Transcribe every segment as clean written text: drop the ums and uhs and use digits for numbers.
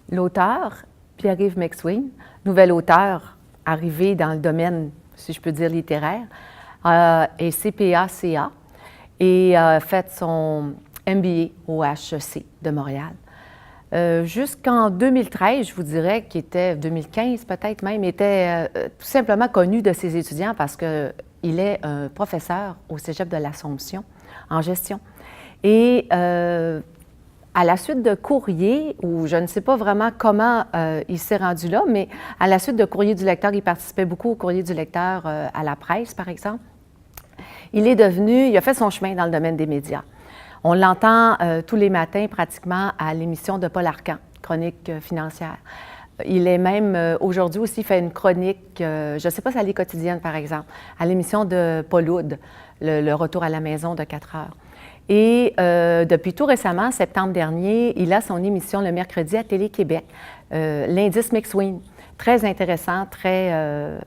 L'auteur, Pierre-Yves McSween, nouvel auteur arrivé dans le domaine, si je peux dire, littéraire, est CPA-CA et a fait son MBA au HEC de Montréal. Jusqu'en 2013, je vous dirais, qui était 2015 peut-être même, était tout simplement connu de ses étudiants parce qu'il est un professeur au Cégep de l'Assomption en gestion. Et à la suite de courrier, ou je ne sais pas vraiment comment il s'est rendu là, mais à la suite de courrier du lecteur, il participait beaucoup au courrier du lecteur à la presse, par exemple. Il a fait son chemin dans le domaine des médias. On l'entend tous les matins pratiquement à l'émission de Paul Arcand, Chronique financière. Il est même aujourd'hui aussi fait une chronique, je ne sais pas si elle est quotidienne par exemple, à l'émission de Paul Oud, le Retour à la maison de 4 heures. Et depuis tout récemment, septembre dernier, il a son émission le mercredi à Télé-Québec, l'Indice McSween. Très intéressant, très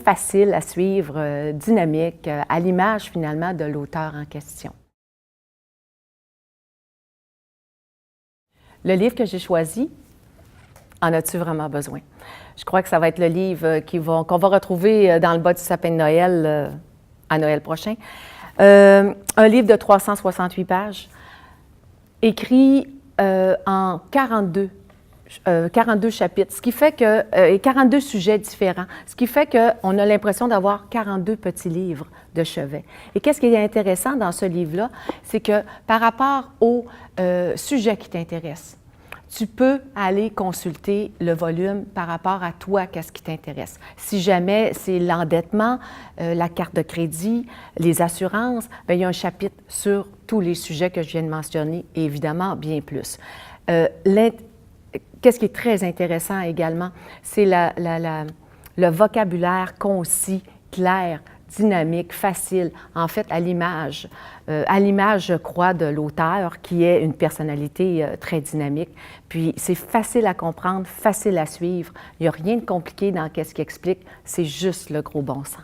facile à suivre, dynamique, à l'image finalement de l'auteur en question. Le livre que j'ai choisi, en as-tu vraiment besoin? Je crois que ça va être le livre qu'on va retrouver dans le bas du sapin de Noël à Noël prochain. Un livre de 368 pages, écrit en 42 chapitres, ce qui fait et 42 sujets différents, ce qui fait qu'on a l'impression d'avoir 42 petits livres de chevet. Et qu'est-ce qui est intéressant dans ce livre-là, c'est que par rapport au sujet qui t'intéresse, tu peux aller consulter le volume par rapport à toi, qu'est-ce qui t'intéresse. Si jamais c'est l'endettement, la carte de crédit, les assurances, bien, il y a un chapitre sur tous les sujets que je viens de mentionner et évidemment bien plus. Qu'est-ce qui est très intéressant également, c'est le vocabulaire concis, clair, dynamique, facile, en fait à l'image, je crois, de l'auteur qui est une personnalité très dynamique. Puis c'est facile à comprendre, facile à suivre. Il n'y a rien de compliqué dans ce qu'il explique, c'est juste le gros bon sens.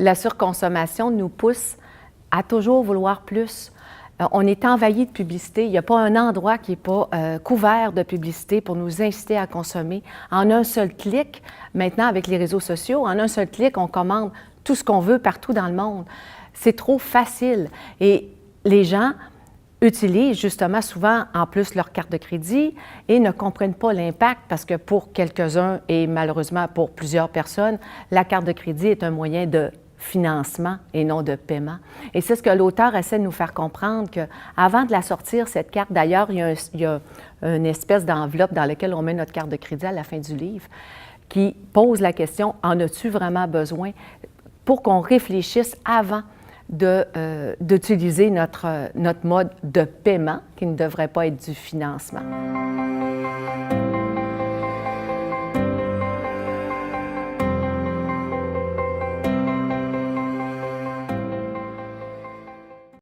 La surconsommation nous pousse à toujours vouloir plus. On est envahi de publicité. Il n'y a pas un endroit qui n'est pas couvert de publicité pour nous inciter à consommer. En un seul clic, maintenant avec les réseaux sociaux, en un seul clic, on commande tout ce qu'on veut partout dans le monde. C'est trop facile. Et les gens utilisent justement souvent en plus leur carte de crédit et ne comprennent pas l'impact parce que pour quelques-uns et malheureusement pour plusieurs personnes, la carte de crédit est un moyen de financement et non de paiement. Et c'est ce que l'auteur essaie de nous faire comprendre qu'avant de la sortir, cette carte, d'ailleurs, il y a une espèce d'enveloppe dans laquelle on met notre carte de crédit à la fin du livre qui pose la question, en as-tu vraiment besoin? Pour qu'on réfléchisse avant d'utiliser notre mode de paiement qui ne devrait pas être du financement.